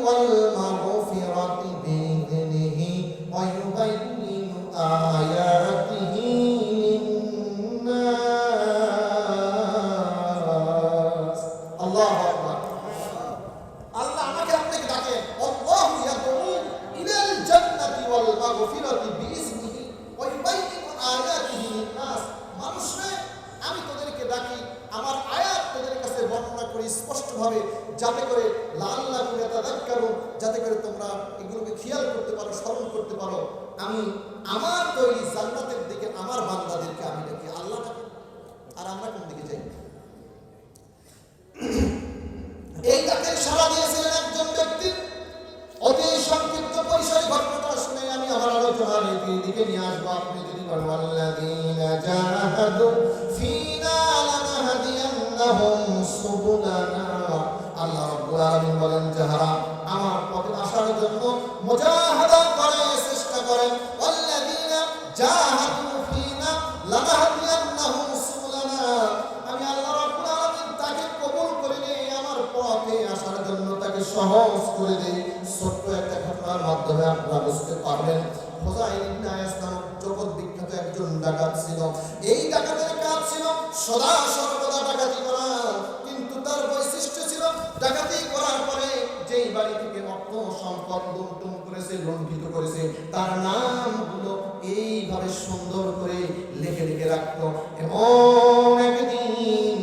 والمغفرة بإذنه ويبين آياته للناس الله أكبر আল্লাহ আমাকে আপনাকে ডাকেন আল্লাহু ইয়াদউ ইলাল জান্নাতি ওয়াল মাগফিরাতি বিইজনিহি ওয়া ইউবাইয়িনু আয়াতিহি লিন-নাস মানুষরে আমি তোদেরকে ডাকি আমার আয়াত তোদের কাছে বর্ণনা করি স্পষ্টভাবে যাতে করে লাআল্লাকুম ইয়াতাযাক্কারুন যাতে করে তোমরা এগুলোকে খেয়াল করতে পারো স্মরণ করতে পারো আমি আমার তৈরি জান্নাতের দিকে আমার বান্দাদেরকে আমি ডাকি আল্লাহ ডাকে আর আমরা কোন দিকে যাই এই ডাকে সাড়া দিয়েছিলেন একজন ব্যক্তি অতি সংক্ষিপ্ত পরিসরে ঘটনাটা শুনে আমি আমার আলোচনার দিকে নিয়ে আসবো আপনি যদি বলেন আল্লাযীনা জাহাদু ফীনা লানাহদিয়ান্নাহুম সুবুলানা আল্লাহ রাব্বুল আলামিন বলেন যারা আমার পথে আসার জন্য মুজাহাদা করে চেষ্টা করেন আল্লাযীনা জাহাদু ফীনা লানাহদিয়ান্নাহুম সুবুলানা আমি আল্লাহ রাব্বুল আলামিন তাকে কবুল করে নিয়ে আমার পথে আসার জন্য তাকে সহজ করে দেই ছোট্ট একটা ঘটনার মাধ্যমে আপনারা বুঝতে পারবেন হুযাইল ইবনে আয়াস নামক জগৎ বিখ্যাত একজন ডাকাত ছিল এই ডাকাতের কাজ ছিল সদা সর্বদা ডাকাতি করা কিন্তু তার বৈশিষ্ট্য ছিল ডাকাতি করার পরে যেই বাড়ি থেকে অর্থ সম্পদ লুণ্ঠন করেছে লুণ্ঠিত করেছে তার নামগুলো এইভাবে সুন্দর করে লিখে লিখে রাখত এবং একদিন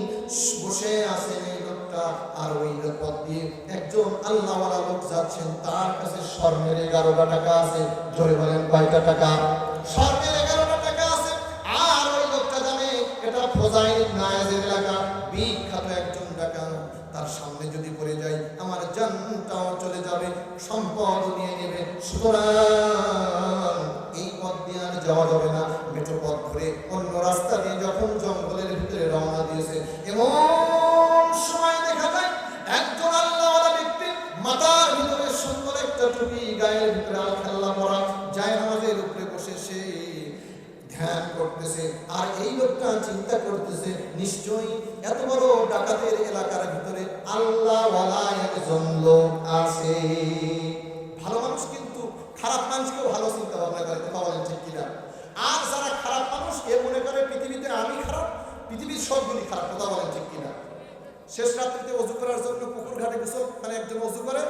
বসে আছেন এই লোকটা আর ওই পথ দিয়ে একজন আল্লাহওয়ালা লোক যাচ্ছেন তার কাছে স্বর্ণের 11টা টাকা আছে জোরে বলেন কয়টা টাকা স্বর্ণের 11টা টাকা আছে আর ওই লোকটা জানে এটা হুযাইল ইবনে আয়াসের এলাকা বিখ্যাত একজন ডাকাত তার সামনে যদি পড়ে যাই আমার জানটাও চলে যাবে সম্পদ নিয়ে নেবে সুতরাং এই পথ দিয়ে আর যাওয়া যাবে না মেঠো পথ ধরে অন্য রাস্তা দিয়ে যখন জঙ্গলের ভিতরে রওনা দিয়েছে এমন সময় দেখা যায় একজন আল্লাহওয়ালা ব্যক্তি মাথার ভিতরে সুন্দর একটা টুপি গায়ের ভিতরে আলখাল্লা পরা জায়নামাজের উপরে বসে সে ধ্যান করতেছে আর এই লোকটা চিন্তা করতেছে নিশ্চয়ই এত বড় ডাকাতের এলাকার ভিতরে আল্লাহওয়ালা একজন লোক আছে ভালো মানুষ কিন্তু খারাপ মানুষকেও ভালো চিন্তা ভাবনা করে কথা বলেন ঠিক কিনা আর যারা খারাপ মানুষ এ মনে করে পৃথিবীতে আমি খারাপ পৃথিবীর সবগুলি খারাপ কথা বলেন ঠিক কিনা শেষ রাত্রিতে ওযু করার জন্য পুকুর ঘাটে গোসল মানে একজন ওযু করে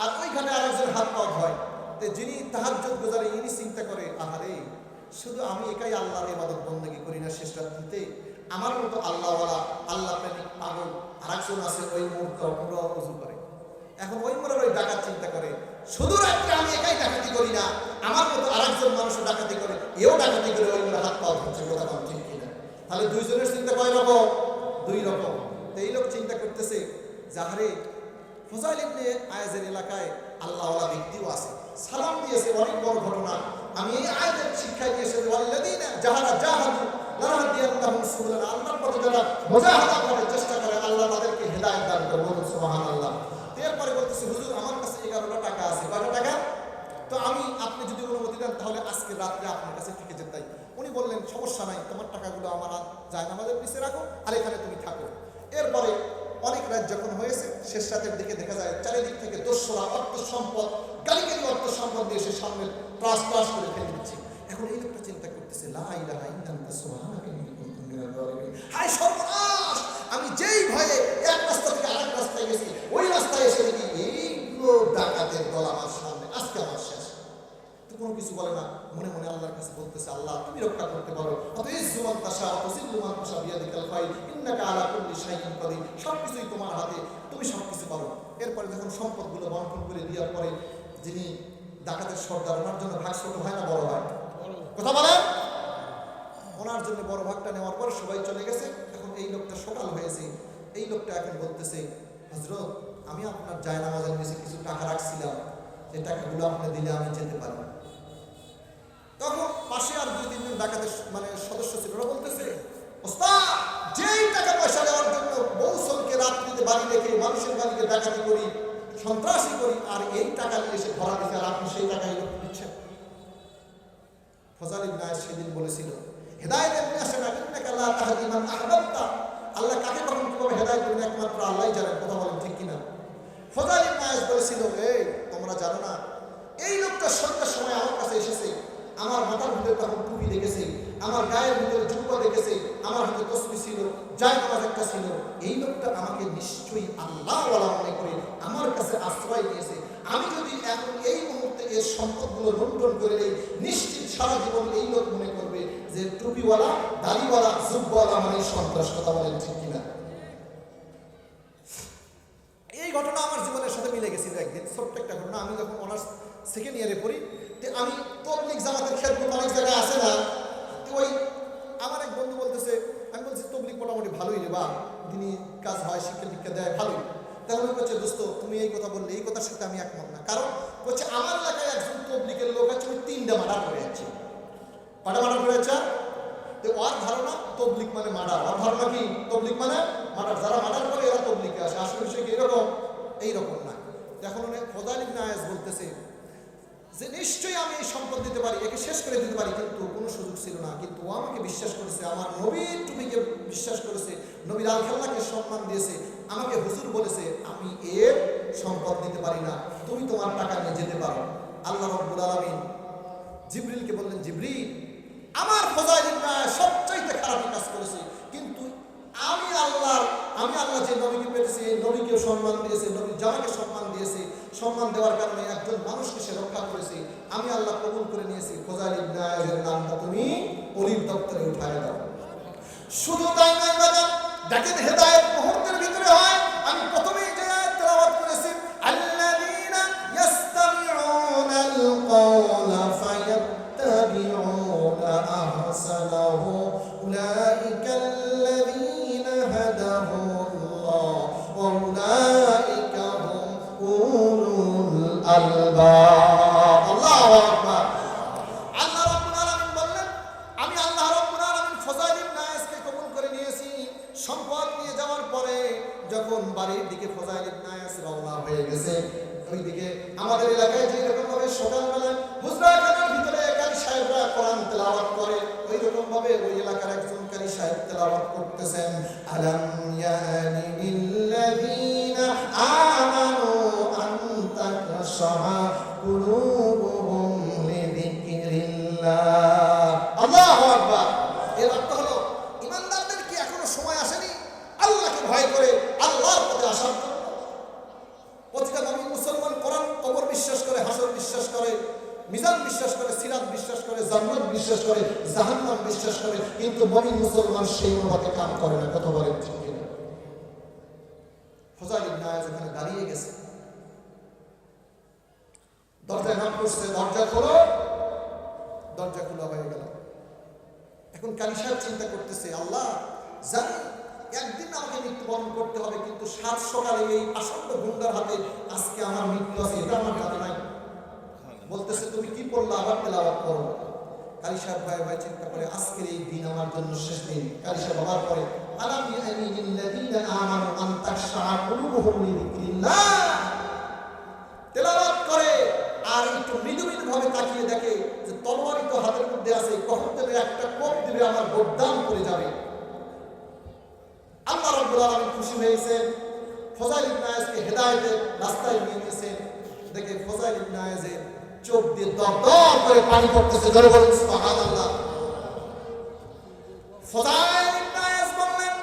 আর ওইখানে আরেকজন হাত পা ধোয় তো যিনি তাহাজ্জুদ গুজারি ইনি চিন্তা করে আহারে শুধু আমি একাই আল্লাহর ইবাদত বندگی করি না শেষ রাত্রিতে আমার মতো আল্লাহওয়ালা আল্লাহ প্রেমিক পাগল আরেকজন আছে ওই মুহূর্তে পুরো ওযু করে এখন ওই মোড়ের ওই ডাকাত চিন্তা করে শুধু রাত্রে আমি একাই ডাকাতি করি না আমার মতো আরেকজন মানুষ ডাকাতি করে এও ডাকাতি করে ওই মোড়ে হাত পা ধরছে কথা বল ঠিক কিনা তাহলে দুইজনের চিন্তা কয় রকম দুই রকম এই লোক চিন্তা করতেছে যাহারে হুযাইল ইবনে আয়াসের এলাকায় আল্লাহওয়ালা ব্যক্তিও আছে সালাম দিয়েছে অনেক বড় ঘটনা আমি এই আয়াতের শিক্ষা দিয়েছি ওয়াল্লাযীনা জাহাদু লানাহদিয়ান্নাহুম সুবুলানা আল্লাহর পথে যারা মুজাহাদা করে চেষ্টা করে আল্লাহ তাদেরকে হেদায়েত দান করবেন সুবহানাল্লাহ এরপরে বলতেছে হুজুর আমার কাছে 11টা টাকা আছে কয়টা টাকা তো আমি আপনি যদি অনুমতি দেন তাহলে আজকে রাতে আপনার কাছে থেকে যেতে চাই উনি বললেন সমস্যা নাই তোমার টাকাগুলো আমার জায়নামাজের নিচে রাখো আর এখানে তুমি থাকো এরপরে অনেক রাত যখন হয়েছে শেষ রাতের দিকে দেখা যায় চারিদিক থেকে দস্যুরা অর্থ সম্পদ গালিগালি অর্থ সম্পদ দিয়ে সে সামনে ত্রাস ত্রাস করে ফেলে দিচ্ছে এখন এই লোকটা চিন্তা করতেছে লা ইলাহা ইল্লাল্লাহ সুবহানাকা ইন্নী কুনতু মিনাল যালিমিন হায় সর্বনাশ আমি যেই ভয়ে এক রাস্তা থেকে আরেক রাস্তায় গেছি ওই রাস্তায় এসে দেখি এইগুলো ডাকাতের দল আমার সামনে আজকে আমার শেষ তো কোনো কিছু বলে না মনে মনে আল্লাহর কাছে বলতেছে আল্লাহ তুমি রক্ষা করতে পারো আতাইযু মান তাশা ওয়া তুযিল্লু মান তাশা বিয়াদিকাল খায়র ইন্নাকা আলা কুল্লি শাইইন কাদির সবকিছুই তোমার হাতে তুমি সবকিছু পারো এরপরে যখন সম্পদগুলো বন্টন করে দেওয়ার পরে যিনি ডাকাতের সর্দার ওনার জন্য ভাগ ছোট হয় না বড় হয় কথা বলেন ওনার জন্য বড় ভাগটা নেওয়ার পর সবাই চলে গেছে এখন এই লোকটা সকাল হয়েছে এই লোকটা এখন বলতেছে হযরত আমি আপনার জায়নামাজের নিচে কিছু টাকা রাখছিলাম এই টাকাগুলো আপনি দিলে আমি যেতে পারি তখন পাশে আর 2-3 জন ডাকাতের মানে সদস্য ছিল ওরা বলতেছে ওস্তাদ যেই টাকা পয়সা দেওয়ার জন্য বৌসলকে রাত্রিতে বাড়ি রেখে মানুষের বাড়িতে ডাকাতি করি সন্ত্রাসী করি আর এই টাকা নিয়ে এসে ধরা দিতে আর আপনি সেই টাকা এই লোক দিচ্ছেন হুযাইল ইবনে আয়াস সেদিন বলেছিল হেদায়েত এমনি আসে না ইন্নাকা লা তাহদি মান আহবাবতা আল্লাহ কাকে কখন কিভাবে হেদায়েত করবেন একমাত্র আল্লাহই জানেন কথা বলেন ঠিক কিনা ফাদাইল ইবনে আয়াজ বলেছিল, এই তোমরা জানো না এই লোকটা সন্ধ্যার সময় আমার কাছে এসেছে, আমার মাথার ভিতরে তখন টুপি দেখেছে, আমার গায়ের ভিতরে জুব্বা দেখেছে, আমার হাতে তসবিহ ছিল, জায়নামাজ একটা ছিল। এই লোকটা আমাকে নিশ্চয়ই আল্লাহওয়ালা মনে করে আমার কাছে আশ্রয় দিয়েছে। আমি যদি এখন এই মুহূর্তে এর সম্পদগুলো লুণ্ঠন করে দেই, নিশ্চিত সারা জীবন এই লোক মনে করবে যে টুপিওয়ালা, দাড়িওয়ালা, জুব্বাওয়ালা মানে সন্ত্রাস। কথা বলেন ঠিক কিনা? এই ঘটনা আমার জীবনের সাথে মিলে গেছিল একদিন, ছোট্ট একটা ঘটনা। আমি যখন অনার্স সেকেন্ড ইয়ারে পড়ি, আমি তবলিগ জামাতের খেদমত অনেক জায়গায় আসে না, ওই আমার এক বন্ধু বলতেছে, আমি বলছি তবলিগ মোটামুটি ভালোই রে বা, তিনি কাজ হয়, শিক্ষা দীক্ষা দেয় ভালোই। তাহলে বলছে, দোস্ত তুমি এই কথা বললে, এই কথার সাথে আমি একমত না। কারণ বলছে আমার এলাকায় একজন তবলিগের লোক আছে, ওই 3টা মার্ডার করে যাচ্ছে। মার্ডার করে যাচ্ছে। তো ওর ধারণা তবলিগ মানে মার্ডার, ওর ধারণা কি তবলিগ মানে মার্ডার, যারা মার্ডার করে এরা তবলিগে আসে। আসলে বিষয় কি এরকম? এইরকম না। এখন ফাদাইল ইবনে আয়াজ বলতেছে যে নিশ্চয়ই আমি এই সম্পদ দিতে পারি, একে শেষ করে দিতে পারি, কিন্তু কোনো সুযোগ ছিল না। কিন্তু ও আমাকে বিশ্বাস করেছে, আমার নবীর টুপিকে বিশ্বাস করেছে, নবীর আল খেলাকে সম্মান দিয়েছে, আমাকে হুজুর বলেছে আমি এর সম্পদ দিতে পারি না, তুমি তোমার টাকা নিয়ে যেতে পারো। আল্লাহ রাব্বুল আলামিন জিবরিলকে বললেন, জিবরিল আমার ফাদাইল ইবনে আয়াজ সবচাইতে খারাপ কাজ করেছে, কিন্তু আমি আল্লাহ যে নবীকে পেয়েছি, এই নবীকে সম্মান দিয়েছে, নবীর জামাকে সম্মান দিয়েছে, সম্মান দেওয়ার কারণে একজন মানুষকে সে রক্ষা করেছে, আমি আল্লাহ কবুল করে নিয়েছি। ফাদাইল ইবনে আয়াজের নামটা তুমি ওলির দপ্তরে উঠায় দাও। শুধু তাই নয় বাজার, দেখেন হেদায়েত মুহূর্তের ভিতরে হয়। আমি প্রথমেই যে আয়াত তেলাওয়াত করেছি, আল্লাযীনা ইস্তামিউনাল কওলা ফায়াত্তাবিউনা আহসানাহু উলাইকাল্লাযীনা হাদাহুল্লাহ ওয়া উলাইকা হুম উলুল আলবাব। আল্লাহু আকবার। আল্লাহ রাব্বুল আলামিন বললেন, আমি আল্লাহ রাব্বুল আলামিন ফাদাইল ইবনে আয়াজকে কবুল করে নিয়েছি। সম্পদ নিয়ে যাওয়ার পরে যখন বাড়ির দিকে ফাদাইল ইবনে আয়াজ রওনা হয়ে গেছে, ওইদিকে আমাদের এলাকায় যে রকম ভাবে সকালবেলা হুজরাখানার ভিতরে কারি সাহেবরা কোরআন তেলাওয়াত করে, ওই রকম ভাবে ওই এলাকার একজন কারি সাহেব তেলাওয়াত করতেছেন, আলাম ইয়ানি লিল্লাযীনা আমানু আন তাখশা কুলুবুহুম লিযিকরিল্লাহ। আল্লাহু আকবার। এর অর্থ হলো ইমানদারদের কি এখনো সময় আসেনি আল্লাহকে ভয় করে আল্লাহর পথে আসার জন্য? প্রতিটা মুমিন মুসলমান কোরআন, কবর বিশ্বাস করে, হাসর বিশ্বাস করে, মিজান বিশ্বাস করে, সিরাত বিশ্বাস করে, জান্নাত বিশ্বাস করে, জাহান্নাম বিশ্বাস করে, কিন্তু মুমিন মুসলমান সেই অনুপাতে কাম করে না। কথা বলেন ঠিক কিনা? ফাদাইল ইবনে আয়াজ এখানে দাঁড়িয়ে গেছে, দরজায় নক করছে, দরজা খোলো, দরজা খোলা হয়ে গেল। এখন কারি সাহেব চিন্তা করতেছে, আল্লাহ জানি একদিন আমাকে মৃত্যুবরণ করতে হবে, কিন্তু সাত সকালে এই আসন্ন গুন্ডার হাতে আজকে আমার মৃত্যু আছে, এটা আমার হাতে নাই। বলতেছে, তুমি কি পড়লা? আবার তেলাওয়াত করো। কারি সাহেব ভাই ভাই চিন্তা করে, আজকের এই দিন আমার জন্য শেষ দিন। কারি সাহেব আবার পরে, আলাম ইয়ানি লিল্লাযীনা আমানু আন তাখশা কুলুবুহুম লিযিকরিল্লাহ। তেলাওয়াত করে আর একটু মৃদু মৃদু ভাবে তাকিয়ে দেখে যে তলোয়ারই তো হাতের মধ্যে আছে, কখন দেবে একটা কোপ দিবে, আমার বদদান করে যাবে। আল্লাহ রাব্বুল আলামিন খুশি হয়েছেন, ফাদাইল ইবনে আয়াজকে হেদায়েতের রাস্তায় নিয়ে গেছেন। দেখে ফাদাইল ইবনে আয়াজের চোখ দিয়ে দর দর করে পানি পড়তেছে। জোরে বলুন সুবহানাল্লাহ। ফাদাইল ইবনে আয়াজ বললেন,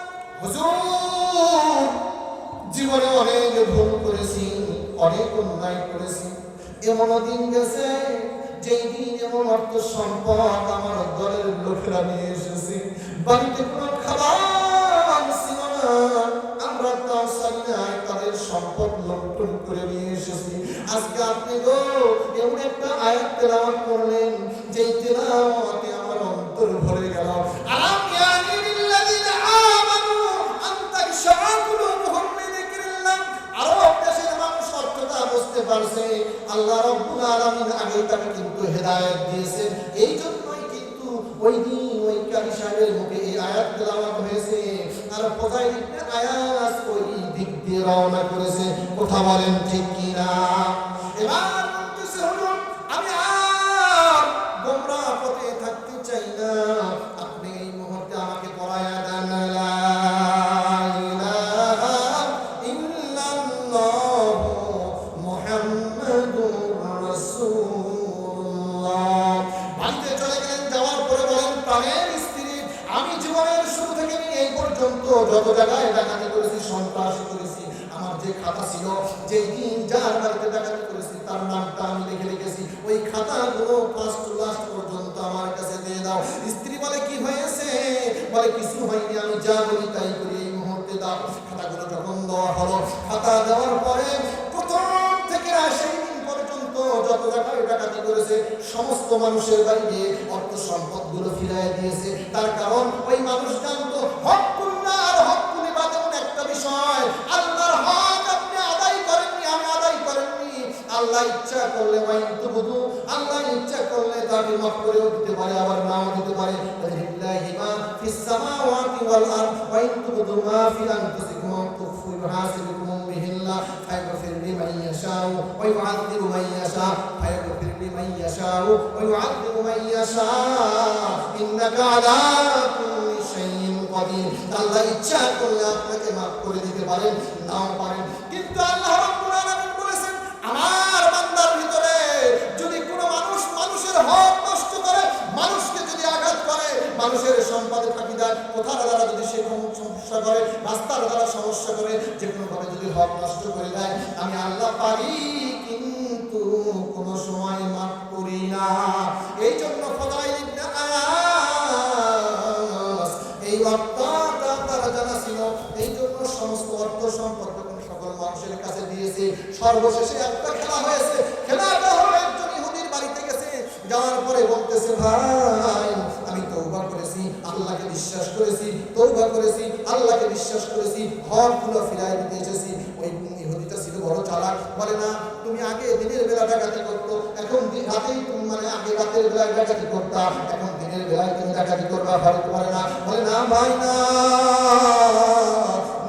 হুজুর জীবনে অনেক ভুল করেছি, অনেক অন্যায় করেছি, এমনও দিন গেছে যেই দিন এমন অর্থ সম্পদ আমার দলের লোকেরা নিয়ে এসেছি, বাড়িতে কোনো খাবার ছিল না, আমরা তাও চাই নাই, তাদের সম্পদ লুণ্ঠন করে নিয়ে এসেছি। আজকে আপনি গো এমন একটা আয়াত তেলাওয়াত করলেন, যেই তেলাওয়াতে আমার অন্তর ভরে গেল। আলাম ইয়ানি লিল্লাযীনা আমানু আন তাখশা কুলুবুহুম লিযিকরিল্লাহ। আরব দেশের মানুষ অর্থটা বুঝতে পারছে, আল্লাহ রাব্বুল আলামিন আগে তাকে কিন্তু হেদায়েত দিয়েছেন। এই জন্যই কিন্তু ওই দিন ওই কারি সাহেবের মুখে এই আয়াত তেলাওয়াত হয়েছে, আর ফাদাইল ইবনে আয়াজ ওই দিক দিয়ে রওনা করেছে। কথা বলেন ঠিক কিনা? এবার বলতেছে, হুজুর আমি আর গোমরাহ পথে থাকতে চাই না, আপনি এই মুহূর্তে আমাকে পড়ায়া দেন লা ইলাহা ইল্লাল্লাহু যত জায়গায় ডাকাতি করেছি, সন্ত্রাসী করেছি, আমার যে খাতা ছিল, যেই দিন যার বাড়িতে ডাকাতি করেছি তার নামটা আমি লিখে রেখেছি, ওই খাতাগুলো ফার্স্ট টু লাস্ট পর্যন্ত আমার কাছে দিয়ে দাও। স্ত্রী বলে কি হয়েছে? বলে কিছু হয়নি, আমি যা বলি তাই করি, এই মুহূর্তে দাও। খাতাগুলো যখন দেওয়া হলো, খাতা দেওয়ার পরে প্রথম থেকে সেই দিন পর্যন্ত যত জায়গায় ডাকাতি করেছে সমস্ত মানুষের বাড়িতে অর্থ সম্পদ গুলো ফিরাই দিয়েছে। তার কারণ ওই মানুষ জানতো হকুল্লাহ আর হকুল ইবাদ এমন একটা বিষয়, আল্লাহর হক আপনি আদায় করেননি, আমি আদায় করেননি। আল্লাহ ইচ্ছা করলে ওয়াইনতুবুদু, আল্লাহ ইচ্ছা করলে তাকে মাফ করেও দিতে পারে, আবার নাও দিতে পারে। লিল্লাহি মা ফিস সামাওয়াতি ওয়াল আরদ ওয়াইনতুবুদু মা ফি আনফুসিকুম তুখফু ইউহাসিবুকুম বিহিল্লাহ ফায়াগফির লিমান ইয়াশাউ ওয়া ইউআযযিবু মান ইয়াশাউ ফায়াগফির লিমান ইয়াশাউ ওয়া ইউআযযিবু মান ইয়াশাউ ইন্নাকা আলা কুল্লি শাইইন কাদির। আল্লাহ ইচ্ছা করলে আপনাকে মাফ করে দিতে পারেন, নাও পারেন। কিন্তু আল্লাহ রাব্বুল আলামিন বলেছেন, আমার বান্দার ভিতরে যদি কোনো মানুষ মানুষের হক নষ্ট করে, মানুষকে যদি আঘাত করে, মানুষের সম্পদে ফাঁকি দেয়, কোথার দ্বারা যদি সে সমস্যা করে, রাস্তার দ্বারা সমস্যা করে, যে কোনো ভাবে যদি হক নষ্ট করে দেয়, আমি আল্লাহ পারি কিন্তু কোনো সময় মাফ করি না। এই জন্য ফাদাইল ইবনে আয়াস এই ওয়াক্তটা তারা জানা ছিল, এই জন্য সমস্ত অর্থ সম্পদ সকল মানুষের কাছে দিয়েছে। সর্বশেষে একটা খেলা হয়েছে, খেলাটা হলো একজন ইহুদির বাড়িতে গেছে, যাওয়ার পরে বলতেছে, ভাই আমি তওবা করেছি, আল্লাহকে বিশ্বাস করেছি, তওবা করেছি, আল্লাহকে বিশ্বাস করেছি, হকগুলো ফিরাই দিতে এসেছি। ওই ইহুদিটা ছিল বড় চালাক, বলে না তুমি আগে দিনের বেলা ডাকাতি করতো, এখন রাতেই তুমি মানে আগে রাতের বেলায় ডাকাতি করতা, এখন দিনের বেলায় তুমি ডাকাতি করবা, হতে পারে না। বলে না ভাই না,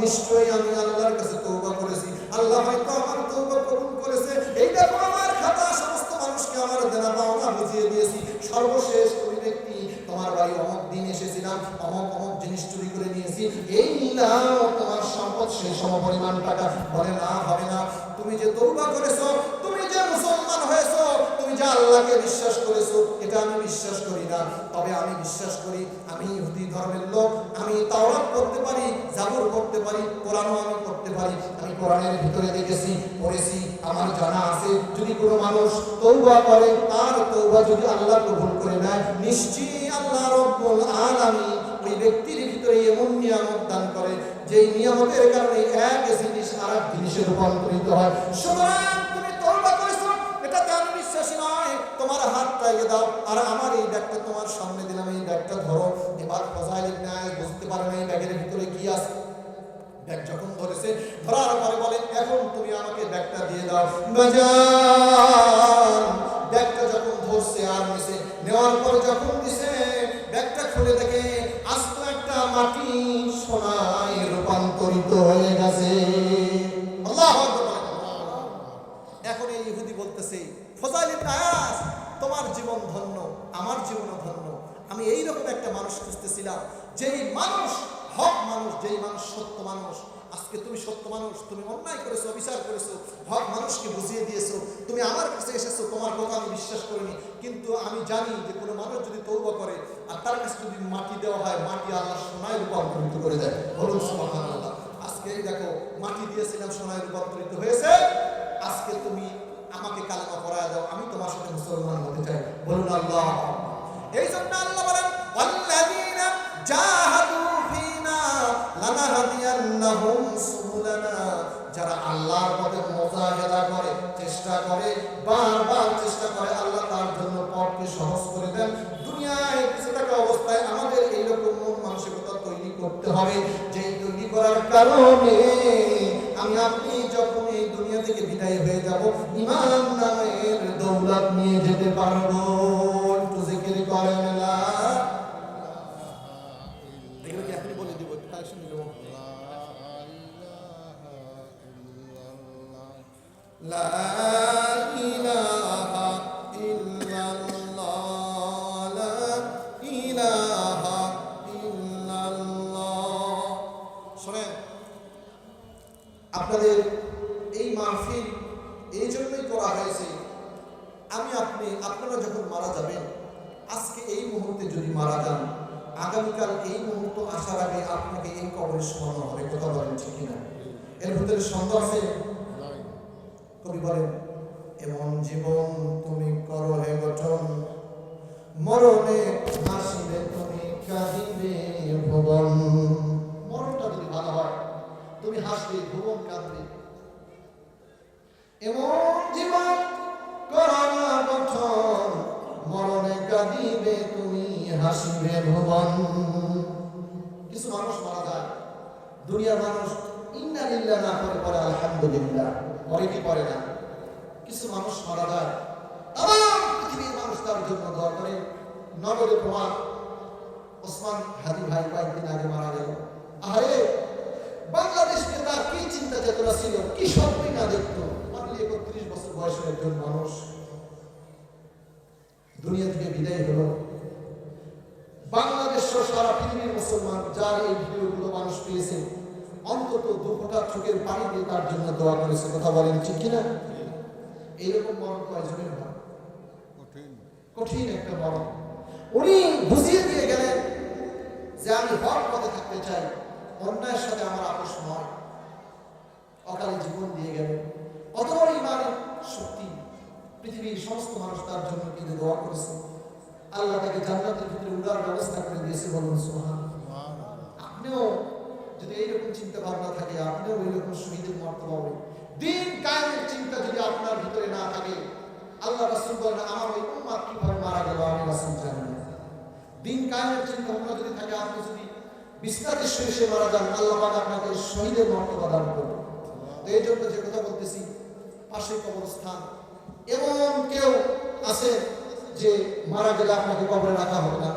নিশ্চয়ই আমি আল্লাহর কাছে তওবা করেছি, আল্লাহ হয়তো আমার তওবা কবুল করেছে। এই দেখো আমার খাতা, সমস্ত মানুষকে আমার দেনা পাওনা বুঝিয়ে দিয়েছি। সর্বশেষ ওই ব্যক্তি, তোমার বাড়ি অমুক দিন এসেছিলাম, অমুক অমুক জিনিস চুরি করে নিয়েছি, এই নাও তোমার সম্পদ সেই সমপরিমাণ টাকা। বলে না, হবে না, তুমি যে তওবা করেছো, তুমি যে মুসলমান হয়েছো, তুমি যে আল্লাহকে বিশ্বাস করেছো, এটা আমি বিশ্বাস করি না। তবে আমি বিশ্বাস করি, আমি ইহুদি ধর্মের লোক, আমি তাওরাত পড়তে পারি, জাবুর পড়তে পারি, কোরআনও আমি পড়তে পারি। আমি কোরআনের ভিতরে দেখেছি, পড়েছি, আমার জানা আছে, যদি কোনো মানুষ তওবা করে, তার তওবা যদি আল্লাহ কবুল করে নেয়, নিশ্চয়ই আল্লাহ রাব্বুল আলামিন ওই ব্যক্তির ভিতরে এমন নিয়ামত দান করে, যেই নিয়ামতের কারণে এক জিনিস আরেক জিনিসে রূপান্তরিত হয়। সুতরাং তুমি তওবা করেছো, এটাতে আমি বিশ্বাসী নয়, তোমার হাতটা এগিয়ে দাও, আর আমার এই ব্যাগটা তোমার সামনে দিলাম, এই ব্যাগটা ধরো। এবার ফাযাইল ইবনে আয়াস বুঝতে পারে না এই ব্যাগের ভিতরে কি আছে। ব্যাগ যখন ধরেছে, ধরার পরে বলে, এখন তুমি আমাকে ব্যাগটা দিয়ে দাও। বাজান ব্যাগটা যখন ধরছে আর নিছে, নেওয়ার পরে যখন দিছে, ব্যাগটা খুলে দেখে আস্ত একটা মাটি সোনায় রূপান্তরিত হয়ে গেছে। আল্লাহু আকবার। এখন এই ইহুদি বলতেছে, ফাযাইল ইবনে আয়াস তোমার জীবন ধন্য, আমার জীবনও ধন্য। আমি এইরকম একটা মানুষ খুঁজতেছিলাম, যেই মানুষ হক মানুষ, যেই মানুষ সত্য মানুষ। আজকে তুমি সত্য মানুষ, তুমি অন্যায় করেছো, অবিচার করেছো, হক মানুষকে বুঝিয়ে দিয়েছো, তুমি আমার কাছে এসেছো, তোমার কথা আমি বিশ্বাস করিনি। কিন্তু আমি জানি যে কোনো মানুষ যদি তওবা করে আর তার কাছে যদি মাটি দেওয়া হয়, মাটি আল্লাহ সোনায় রূপান্তরিত করে দেয়। বলুন সুবহানাল্লাহ। আজকে দেখো, মাটি দিয়েছিলাম, সোনায় রূপান্তরিত হয়েছে। আজকে তুমি আমাকে কালেমা পড়ায় দাও, আমি তোমার সাথে মুসলমান হতে চাই। বলুন আল্লাহ। এই জন্য আল্লাহ বলেন, ওয়াল্লাযীনা জাহাদু ফীনা লানাহদিয়ান্নাহুম সুবুলানা। যারা আল্লাহর পথে মুজাহিদা করে, চেষ্টা করে, বারবার চেষ্টা করে, আল্লাহ তার জন্য পথকে সহজ করে দেন। দুনিয়ায় বেঁচে থাকা অবস্থায় আমাদের এইরকম মন মানসিকতা তৈরি করতে হবে, যে তৈরি করার কারণে আমি আপনি যখন এই দুনিয়া থেকে বিদায় হয়ে যাব, ঈমান নামের দৌলত নিয়ে যেতে পারবো। একটু জিকির করেন না, এগুলো কি আপনি বলে দিব, একটু কালেকশন দিব। লা ইলাহা ইল্লাল্লাহ, লা ইলাহা ইল্লাল্লাহ। শুনেন, আপনাদের এই মাহফিল এই জন্যই করা হয়েছে, আমি আপনি আপনারা যখন মারা যাবেন, আজকে এই মুহূর্তে যদি মারা যান, আগামীকাল এই মুহূর্ত আসার আগে আপনাকে এই কবরে শোয়ানো হবে। কথা বলেন ঠিক কিনা? এর ভিতরে সন্দেহ আছে? কবি বলেন, এমন জীবন তুমি করো হে গঠন, মরণে হাসিবে তুমি কাঁদিবে ভুবন। মরণটা যদি ভালো হয় তুমি হাসবে, ভুবন কাঁদবে। এমন জীবন করো না গঠন, মরণে কাঁদিবে তুমি হাসিবে ভুবন। কিছু মানুষ মারা যায়, দুনিয়ার মানুষ ইন্না লিল্লাহ না করে পরে আলহামদুলিল্লাহ, পরে কি পরে না? কিছু মানুষ মারা যায়, তাম পৃথিবীর মানুষ তার জন্য দোয়া করে। নগরে প্রমাণ, ওসমান হাদি ভাই কয়েকদিন আগে মারা গেল। আরে বাংলাদেশকে তার কি চিন্তা চেতনা ছিল, কি স্বপ্নই না দেখতো। মাত্র 31 বছর বয়সের একজন মানুষ দুনিয়া থেকে বিদায় হলো। বাংলাদেশ সহ সারা পৃথিবীর মুসলমান যার এই ভিডিওগুলো মানুষ পেয়েছে, অন্তত 2 ফোঁটা চোখের পানি দিয়ে তার জন্য দোয়া করেছে। কথা বলেন ঠিক কিনা? এইরকম মরণ কয়জনের হয়? কঠিন একটা মরণ। উনি বুঝিয়ে দিয়ে গেলেন যে আমি হক পথে থাকতে চাই, অন্যায়ের সাথে আমার আপোষ নয়। অকালে জীবন দিয়ে গেলেন। কত বড় ইমানের শক্তি! পৃথিবীর সমস্ত মানুষ তার জন্য কিন্তু দোয়া করেছে। আল্লাহ তাকে জান্নাতের ভিতরে উড়ার ব্যবস্থা করে দিয়েছে। বলুন সুবহানাল্লাহ। আপনিও যদি এইরকম চিন্তা ভাবনা থাকে, আপনিও ওইরকম শহীদের মর্তবা হবে। দিন কায়েমের চিন্তা যদি আপনার ভিতরে না থাকে, আল্লাহ রাসূল বলেন আমার ওই উম্মত কিভাবে মারা গেল আমি রাসূল জানি না। দিন কায়েমের চিন্তা ভাবনা যদি থাকে, আপনি যদি বিস্তারিত শেষে মারা যান, আল্লাহ পাক আপনাকে শহীদের মর্তবা দান করবে। তো এই জন্য যে কথা বলতেছি, পাশে কবরস্থান, এমন কেউ আছে যে মারা গেলে আপনাকে কবরে রাখা হবে না।